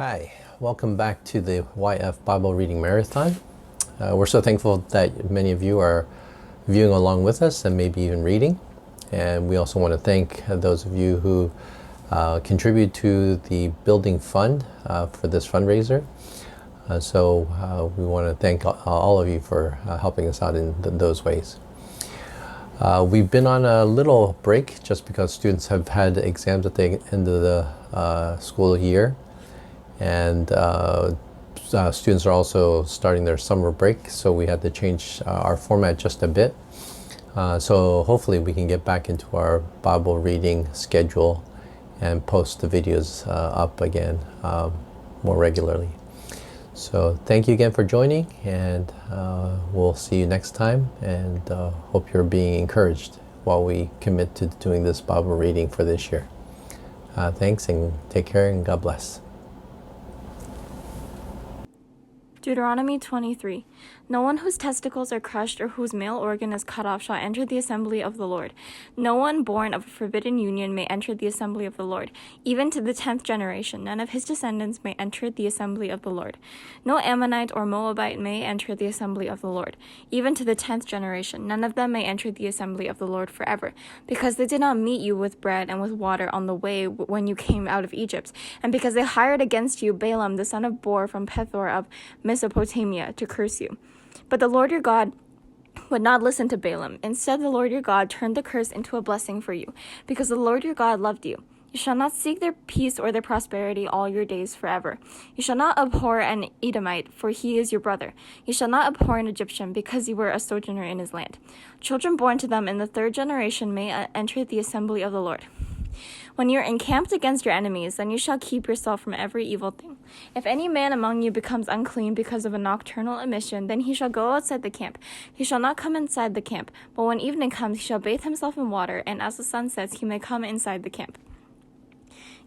Hi, welcome back to the YF Bible Reading Marathon. We're so thankful that many of you are viewing along with us and maybe even reading. And we also want to thank those of you who contribute to the building fund for this fundraiser. So we want to thank all of you for helping us out in those ways. We've been on a little break just because students have had exams at the end of the school year. And students are also starting their summer break, so we had to change our format just a bit. So hopefully we can get back into our Bible reading schedule and post the videos up again more regularly. So thank you again for joining, and we'll see you next time, and hope you're being encouraged while we commit to doing this Bible reading for this year. Thanks, and take care, and God bless. Deuteronomy 23. No one whose testicles are crushed or whose male organ is cut off shall enter the assembly of the Lord. No one born of a forbidden union may enter the assembly of the Lord. Even to the 10th generation, none of his descendants may enter the assembly of the Lord. No Ammonite or Moabite may enter the assembly of the Lord. Even to the 10th generation, none of them may enter the assembly of the Lord forever, because they did not meet you with bread and with water on the way when you came out of Egypt, and because they hired against you Balaam the son of Beor from Pethor of Mesopotamia to curse you. But the Lord your God would not listen to Balaam. Instead, the Lord your God turned the curse into a blessing for you, because the Lord your God loved you. You shall not seek their peace or their prosperity all your days forever. You shall not abhor an Edomite, for he is your brother. You shall not abhor an Egyptian, because you were a sojourner in his land. Children born to them in the 3rd generation may enter the assembly of the Lord. When you are encamped against your enemies, then you shall keep yourself from every evil thing. If any man among you becomes unclean because of a nocturnal emission, then he shall go outside the camp. He shall not come inside the camp, but when evening comes, he shall bathe himself in water, and as the sun sets, he may come inside the camp.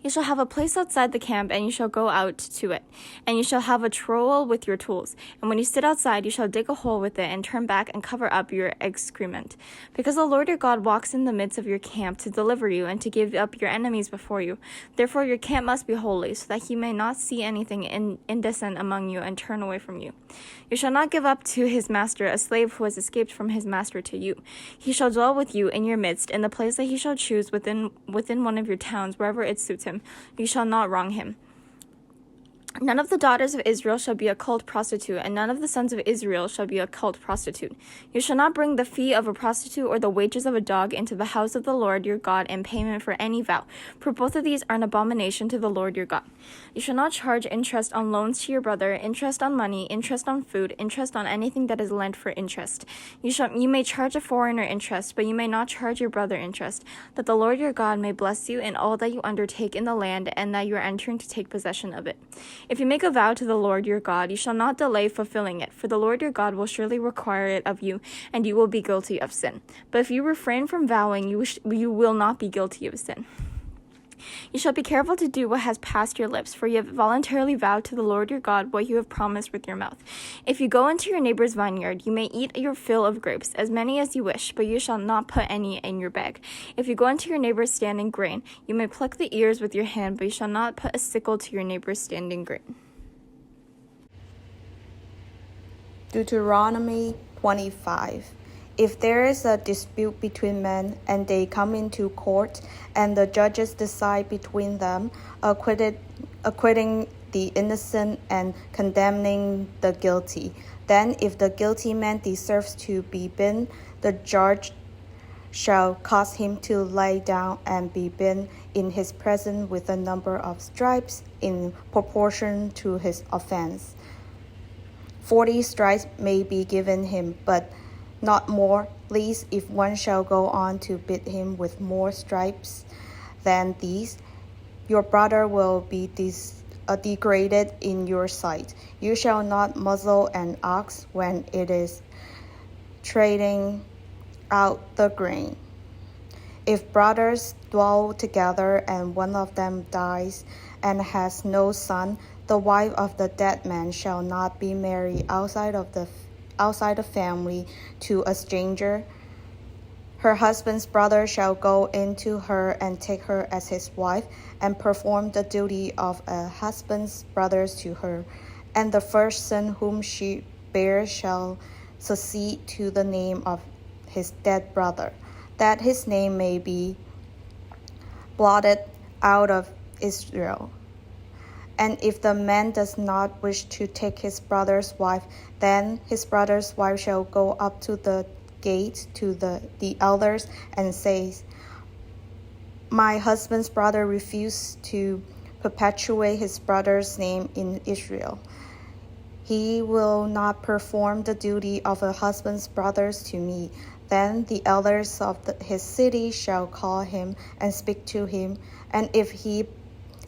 You shall have a place outside the camp, and you shall go out to it. And you shall have a trowel with your tools. And when you sit outside, you shall dig a hole with it, and turn back and cover up your excrement. Because the Lord your God walks in the midst of your camp to deliver you, and to give up your enemies before you. Therefore your camp must be holy, so that he may not see anything indecent among you, and turn away from you. You shall not give up to his master a slave who has escaped from his master to you. He shall dwell with you in your midst, in the place that he shall choose within one of your towns, wherever it suits him. You shall not wrong him. None of the daughters of Israel shall be a cult prostitute, and none of the sons of Israel shall be a cult prostitute. You shall not bring the fee of a prostitute or the wages of a dog into the house of the Lord your God in payment for any vow, for both of these are an abomination to the Lord your God. You shall not charge interest on loans to your brother, interest on money, interest on food, interest on anything that is lent for interest. You may charge a foreigner interest, but you may not charge your brother interest, that the Lord your God may bless you in all that you undertake in the land, and that you are entering to take possession of it. If you make a vow to the Lord your God, you shall not delay fulfilling it, for the Lord your God will surely require it of you, and you will be guilty of sin. But if you refrain from vowing, you will not be guilty of sin. You shall be careful to do what has passed your lips, for you have voluntarily vowed to the Lord your God what you have promised with your mouth. If you go into your neighbor's vineyard, you may eat your fill of grapes, as many as you wish, but you shall not put any in your bag. If you go into your neighbor's standing grain, you may pluck the ears with your hand, but you shall not put a sickle to your neighbor's standing grain. Deuteronomy 25. If there is a dispute between men, and they come into court, and the judges decide between them, acquitting the innocent and condemning the guilty, then if the guilty man deserves to be beaten, the judge shall cause him to lie down and be beaten in his presence with a number of stripes in proportion to his offense. 40 stripes may be given him, but not more, lest if one shall go on to beat him with more stripes than these, your brother will be degraded in your sight. You shall not muzzle an ox when it is treading out the grain. If brothers dwell together and one of them dies and has no son, the wife of the dead man shall not be married outside the family to a stranger. Her husband's brother shall go in to her and take her as his wife, and perform the duty of a husband's brother to her. And the first son whom she bears shall succeed to the name of his dead brother, that his name may be blotted out of Israel. And if the man does not wish to take his brother's wife, then his brother's wife shall go up to the gate to the elders and says, My husband's brother refused to perpetuate his brother's name in Israel. He will not perform the duty of a husband's brothers to me. Then the elders of his city shall call him and speak to him, and if he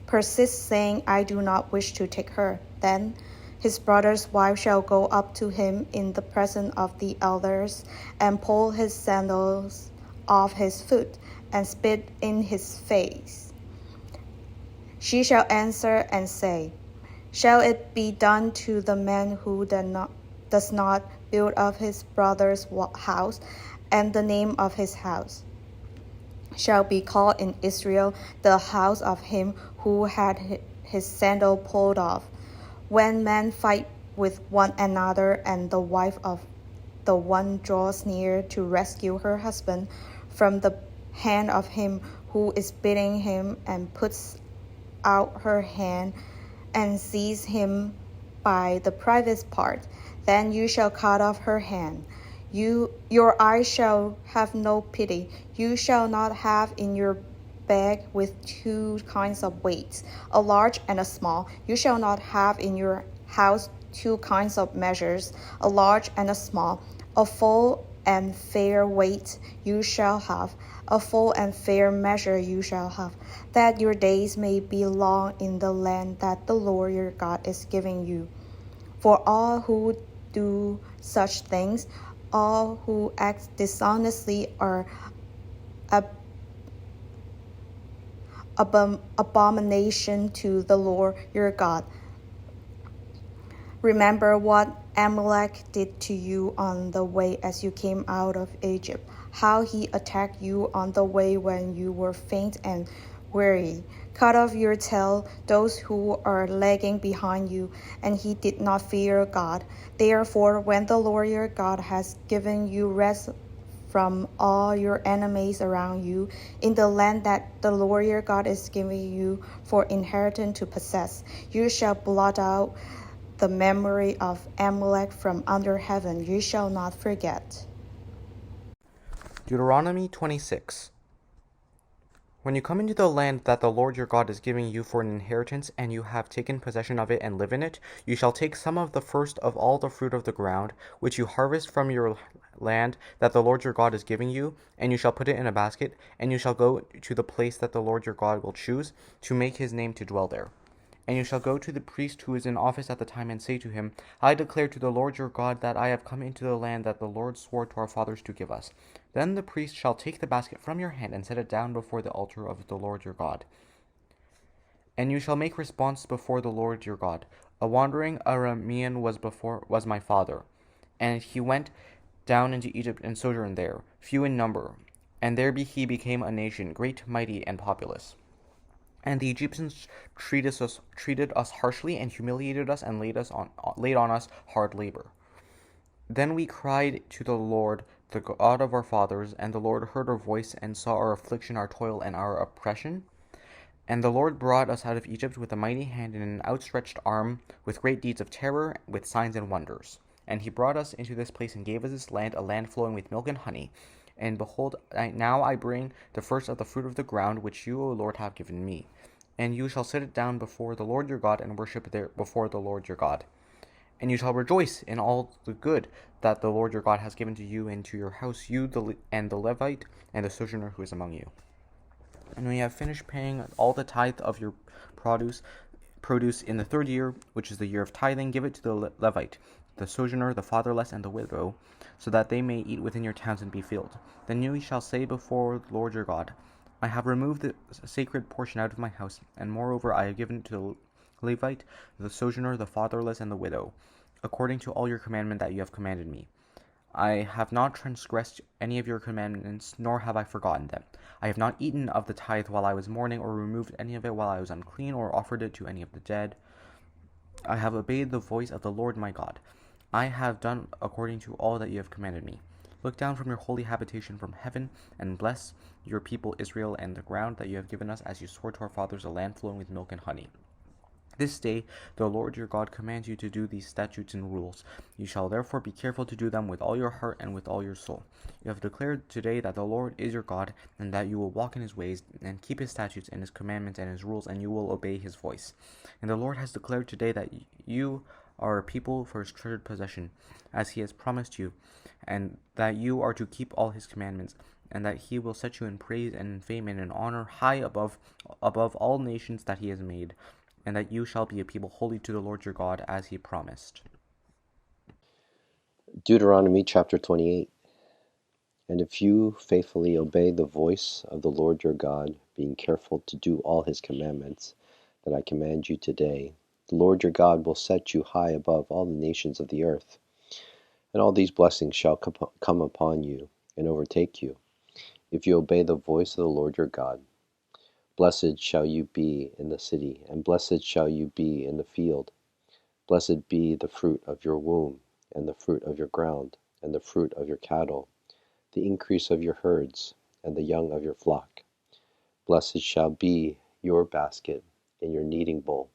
persists, saying, I do not wish to take her, then his brother's wife shall go up to him in the presence of the elders, and pull his sandals off his foot, and spit in his face. She shall answer and say, Shall it be done to the man who does not build up his brother's house, and the name of his house shall be called in Israel the house of him who had his sandal pulled off? When men fight with one another, and the wife of the one draws near to rescue her husband from the hand of him who is beating him, and puts out her hand and seize him by the private part, then you shall cut off her hand. Your eyes shall have no pity. You shall not have in your bag with two kinds of weights, a large and a small. You shall not have in your house two kinds of measures, a large and a small. A full and fair weight you shall have, a full and fair measure you shall have, that your days may be long in the land that the Lord your God is giving you. For all who do such things, all who act dishonestly, are abomination to the Lord your God. Remember what Amalek did to you on the way as you came out of Egypt, how he attacked you on the way when you were faint and weary. Cut off your tail, those who are lagging behind you, and he did not fear God. Therefore, when the Lord your God has given you rest from all your enemies around you, in the land that the Lord your God is giving you for inheritance to possess, you shall blot out the memory of Amalek from under heaven. You shall not forget. Deuteronomy 26. When you come into the land that the Lord your God is giving you for an inheritance, and you have taken possession of it and live in it, you shall take some of the first of all the fruit of the ground, which you harvest from your land that the Lord your God is giving you, and you shall put it in a basket, and you shall go to the place that the Lord your God will choose, to make his name to dwell there. And you shall go to the priest who is in office at the time, and say to him, I declare to the Lord your God that I have come into the land that the Lord swore to our fathers to give us. Then the priest shall take the basket from your hand and set it down before the altar of the Lord your God. And you shall make response before the Lord your God. A wandering Aramean was my father, and he went down into Egypt and sojourned there, few in number. And there he became a nation, great, mighty, and populous. And the Egyptians treated us harshly, and humiliated us, and laid on us hard labor. Then we cried to the Lord, the God of our fathers, and the Lord heard our voice, and saw our affliction, our toil, and our oppression. And the Lord brought us out of Egypt with a mighty hand and an outstretched arm, with great deeds of terror, with signs and wonders. And he brought us into this place, and gave us this land, a land flowing with milk and honey. And behold, now I bring the first of the fruit of the ground, which you, O Lord, have given me. And you shall set it down before the Lord your God, and worship there before the Lord your God. And you shall rejoice in all the good that the Lord your God has given to you and to your house, you and the Levite, and the sojourner who is among you. And when you have finished paying all the tithe of your produce in the third year, which is the year of tithing, give it to the Levite, the sojourner, the fatherless, and the widow, so that they may eat within your towns and be filled. Then you shall say before the Lord your God, I have removed the sacred portion out of my house, and moreover I have given it to the Levite, the sojourner, the fatherless, and the widow, according to all your commandment that you have commanded me. I have not transgressed any of your commandments, nor have I forgotten them. I have not eaten of the tithe while I was mourning, or removed any of it while I was unclean, or offered it to any of the dead. I have obeyed the voice of the Lord my God. I have done according to all that you have commanded me. Look down from your holy habitation from heaven, and bless your people Israel and the ground that you have given us, as you swore to our fathers, a land flowing with milk and honey. This day the Lord your God commands you to do these statutes and rules. You shall therefore be careful to do them with all your heart and with all your soul. You have declared today that the Lord is your God, and that you will walk in his ways, and keep his statutes and his commandments and his rules, and you will obey his voice. And the Lord has declared today that you are a people for his treasured possession, as he has promised you, and that you are to keep all his commandments, and that he will set you in praise and in fame and in honor high above all nations that he has made, and that you shall be a people holy to the Lord your God, as he promised. Deuteronomy chapter 28. And if you faithfully obey the voice of the Lord your God, being careful to do all his commandments that I command you today, the Lord your God will set you high above all the nations of the earth. And all these blessings shall come upon you and overtake you, if you obey the voice of the Lord your God. Blessed shall you be in the city, and blessed shall you be in the field. Blessed be the fruit of your womb, and the fruit of your ground, and the fruit of your cattle, the increase of your herds, and the young of your flock. Blessed shall be your basket and your kneading bowl.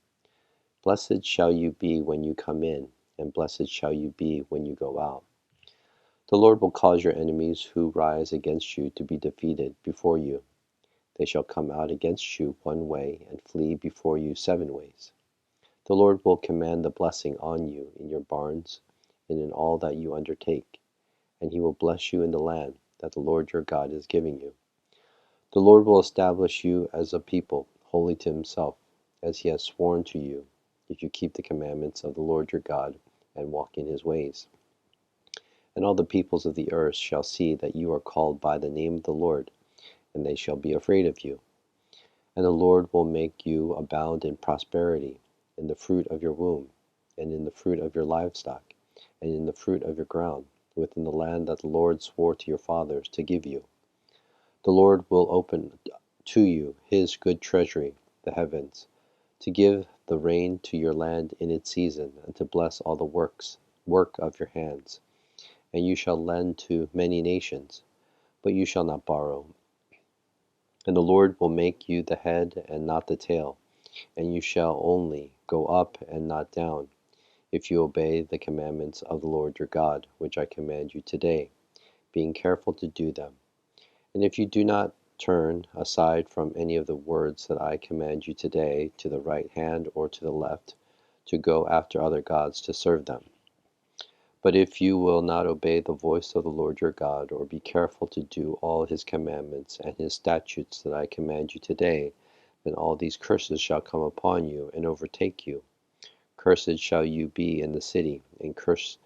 Blessed shall you be when you come in, and blessed shall you be when you go out. The Lord will cause your enemies who rise against you to be defeated before you. They shall come out against you one way, and flee before you 7 ways. The Lord will command the blessing on you in your barns and in all that you undertake, and he will bless you in the land that the Lord your God is giving you. The Lord will establish you as a people holy to himself, as he has sworn to you, if you keep the commandments of the Lord your God and walk in his ways. And all the peoples of the earth shall see that you are called by the name of the Lord, and they shall be afraid of you. And the Lord will make you abound in prosperity, in the fruit of your womb, and in the fruit of your livestock, and in the fruit of your ground, within the land that the Lord swore to your fathers to give you. The Lord will open to you his good treasury, the heavens, to give the rain to your land in its season, and to bless all the work of your hands. And you shall lend to many nations, but you shall not borrow. And the Lord will make you the head and not the tail, and you shall only go up and not down, if you obey the commandments of the Lord your God, which I command you today, being careful to do them. And if you do not turn aside from any of the words that I command you today, to the right hand or to the left, to go after other gods to serve them. But if you will not obey the voice of the Lord your God, or be careful to do all his commandments and his statutes that I command you today, then all these curses shall come upon you and overtake you. Cursed shall you be in the city, and cursed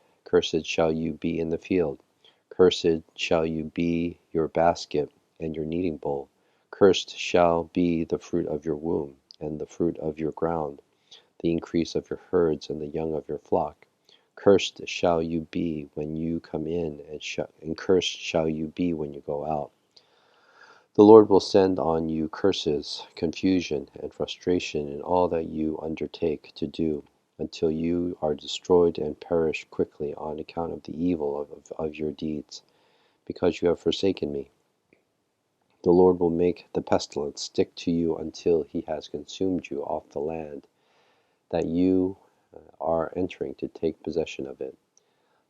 shall you be in the field. Cursed shall you be your basket and your kneading bowl. Cursed shall be the fruit of your womb, and the fruit of your ground, the increase of your herds, and the young of your flock. Cursed shall you be when you come in, and cursed shall you be when you go out. The Lord will send on you curses, confusion, and frustration in all that you undertake to do, until you are destroyed and perish quickly on account of the evil of your deeds, because you have forsaken me. The Lord will make the pestilence stick to you until he has consumed you off the land that you are entering to take possession of it.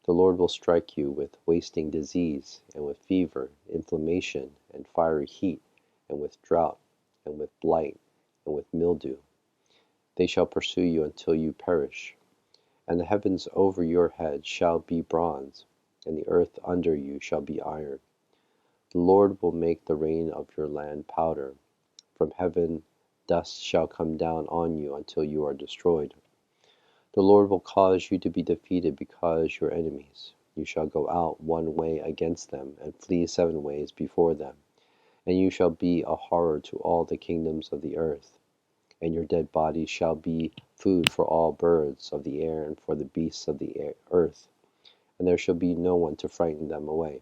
The Lord will strike you with wasting disease, and with fever, inflammation, and fiery heat, and with drought, and with blight, and with mildew. They shall pursue you until you perish. And the heavens over your head shall be bronze, and the earth under you shall be iron. The Lord will make the rain of your land powder. From heaven dust shall come down on you until you are destroyed. The Lord will cause you to be defeated because your enemies. You shall go out one way against them, and flee 7 ways before them. And you shall be a horror to all the kingdoms of the earth. And your dead bodies shall be food for all birds of the air and for the beasts of the earth. And and there shall be no one to frighten them away.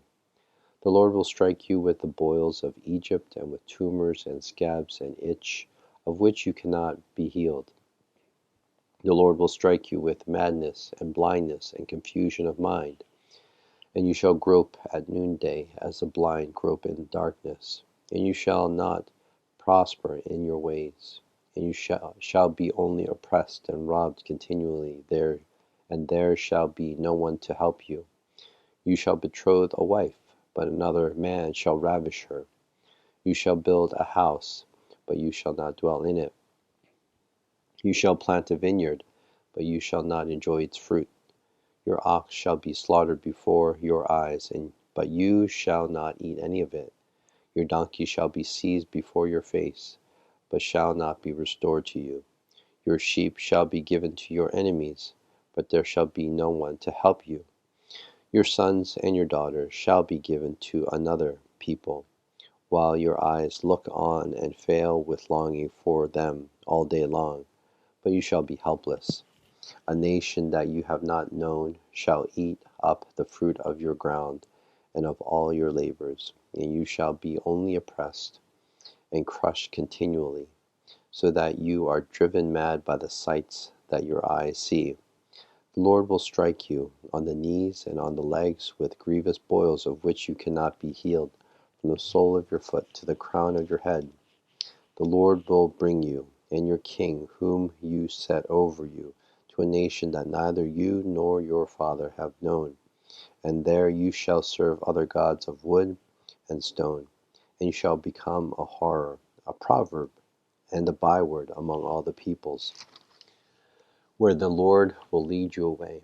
The Lord will strike you with the boils of Egypt, and with tumors and scabs and itch, of which you cannot be healed. The Lord will strike you with madness and blindness and confusion of mind, and you shall grope at noonday as the blind grope in darkness, and you shall not prosper in your ways, and you shall be only oppressed and robbed continually there, and there shall be no one to help you. You shall betroth a wife, but another man shall ravish her. You shall build a house, but you shall not dwell in it. You shall plant a vineyard, but you shall not enjoy its fruit. Your ox shall be slaughtered before your eyes, but you shall not eat any of it. Your donkey shall be seized before your face, but shall not be restored to you. Your sheep shall be given to your enemies, but there shall be no one to help you. Your sons and your daughters shall be given to another people, while your eyes look on and fail with longing for them all day long, but you shall be helpless. A nation that you have not known shall eat up the fruit of your ground and of all your labors, and you shall be only oppressed and crushed continually, so that you are driven mad by the sights that your eyes see. The Lord will strike you on the knees and on the legs with grievous boils of which you cannot be healed, from the sole of your foot to the crown of your head. The Lord will bring you and your king, whom you set over you, to a nation that neither you nor your father have known, and there you shall serve other gods of wood and stone, and you shall become a horror, a proverb, and a byword among all the peoples, where the Lord will lead you away.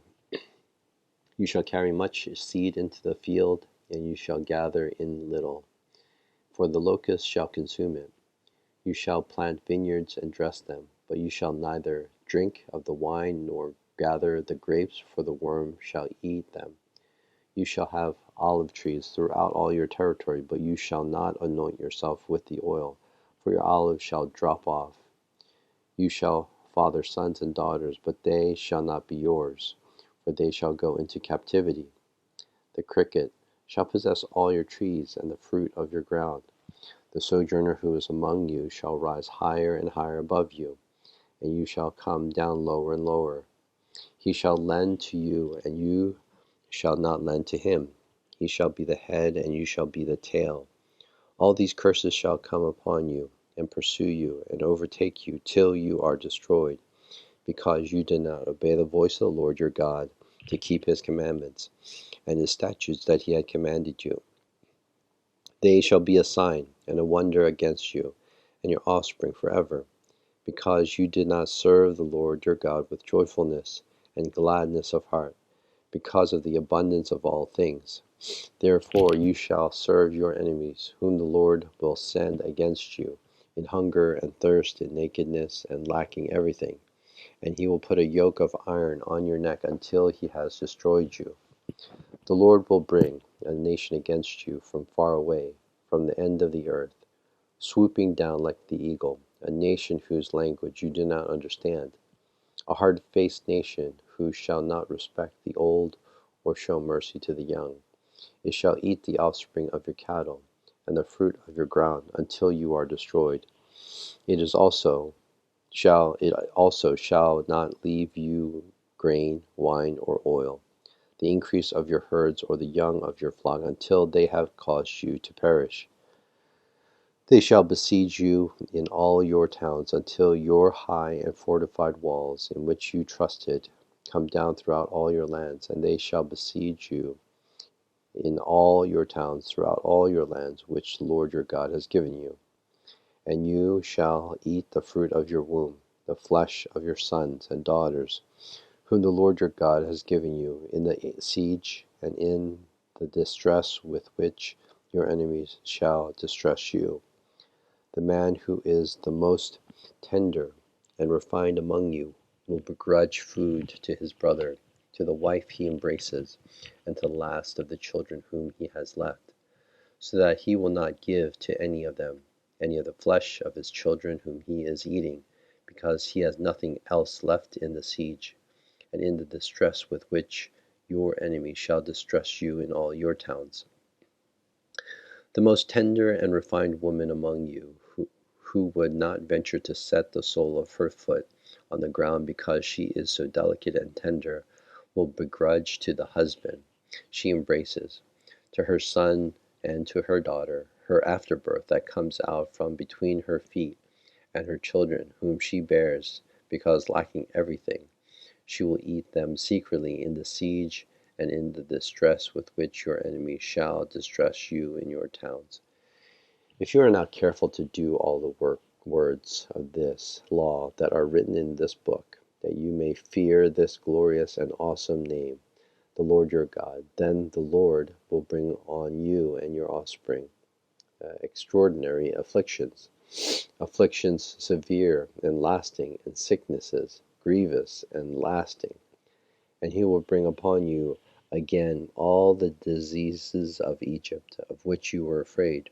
You shall carry much seed into the field, and you shall gather in little, for the locust shall consume it. You shall plant vineyards and dress them, but you shall neither drink of the wine nor gather the grapes, for the worm shall eat them. You shall have olive trees throughout all your territory, but you shall not anoint yourself with the oil, for your olive shall drop off. You shall father sons and daughters, but they shall not be yours, for they shall go into captivity. The cricket shall possess all your trees and the fruit of your ground. The sojourner who is among you shall rise higher and higher above you, and you shall come down lower and lower. He shall lend to you, and you shall not lend to him. He shall be the head, and you shall be the tail. All these curses shall come upon you, and pursue you, and overtake you, till you are destroyed, because you did not obey the voice of the Lord your God, to keep his commandments, and his statutes that he had commanded you. They shall be a sign and a wonder against you, and your offspring forever, because you did not serve the Lord your God with joyfulness and gladness of heart, because of the abundance of all things. Therefore you shall serve your enemies, whom the Lord will send against you, in hunger and thirst, in nakedness and lacking everything. And he will put a yoke of iron on your neck until he has destroyed you. The Lord will bring a nation against you from far away, from the end of the earth, swooping down like the eagle, a nation whose language you do not understand, a hard-faced nation who shall not respect the old or show mercy to the young. It shall eat the offspring of your cattle and the fruit of your ground until you are destroyed. It also shall not leave you grain, wine, or oil, the increase of your herds or the young of your flock, until they have caused you to perish. They shall besiege you in all your towns, until your high and fortified walls, in which you trusted, come down throughout all your lands, and they shall besiege you in all your towns throughout all your lands, which the Lord your God has given you. And you shall eat the fruit of your womb, the flesh of your sons and daughters, whom the Lord your God has given you in the siege and in the distress with which your enemies shall distress you. The man who is the most tender and refined among you will begrudge food to his brother, to the wife he embraces, and to the last of the children whom he has left, so that he will not give to any of them any of the flesh of his children whom he is eating, because he has nothing else left in the siege and in the distress with which your enemy shall distress you in all your towns. The most tender and refined woman among you, who would not venture to set the sole of her foot on the ground because she is so delicate and tender, will begrudge to the husband she embraces, to her son and to her daughter, her afterbirth that comes out from between her feet, and her children whom she bears, because lacking everything, she will eat them secretly in the siege and in the distress with which your enemy shall distress you in your towns. If you are not careful to do all the words of this law that are written in this book, that you may fear this glorious and awesome name, the Lord your God, then the Lord will bring on you and your offspring extraordinary afflictions, afflictions severe and lasting, and sicknesses grievous and lasting. And he will bring upon you again all the diseases of Egypt, of which you were afraid,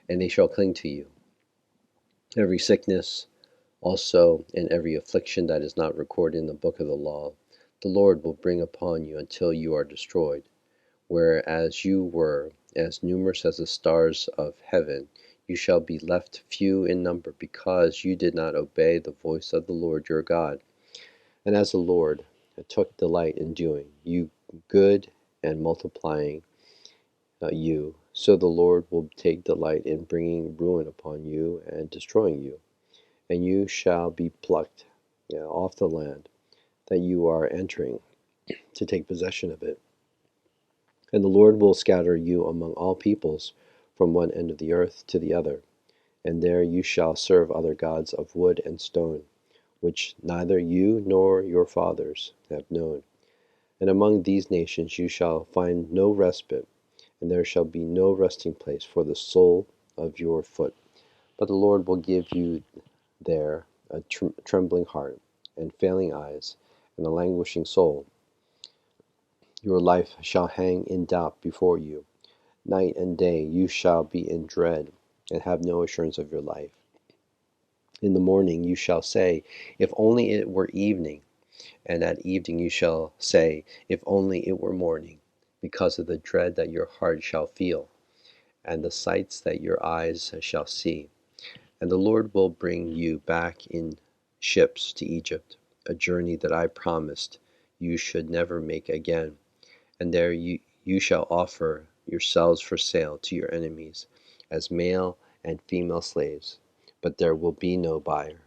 and they shall cling to you. Every sickness also and every affliction that is not recorded in the book of the law, the Lord will bring upon you until you are destroyed. Whereas you were as numerous as the stars of heaven, you shall be left few in number, because you did not obey the voice of the Lord your God. And as the Lord took delight in doing you good and multiplying you, so the Lord will take delight in bringing ruin upon you and destroying you. And you shall be plucked off the land that you are entering to take possession of it. And the Lord will scatter you among all peoples, from one end of the earth to the other. And there you shall serve other gods of wood and stone, which neither you nor your fathers have known. And among these nations you shall find no respite, and there shall be no resting place for the sole of your foot. But the Lord will give you there a trembling heart, and failing eyes, and a languishing soul. Your life shall hang in doubt before you. Night and day you shall be in dread, and have no assurance of your life. In the morning you shall say, if only it were evening, and at evening you shall say, if only it were morning, because of the dread that your heart shall feel, and the sights that your eyes shall see. And the Lord will bring you back in ships to Egypt, a journey that I promised you should never make again. And there you shall offer yourselves for sale to your enemies, as male and female slaves, but there will be no buyer.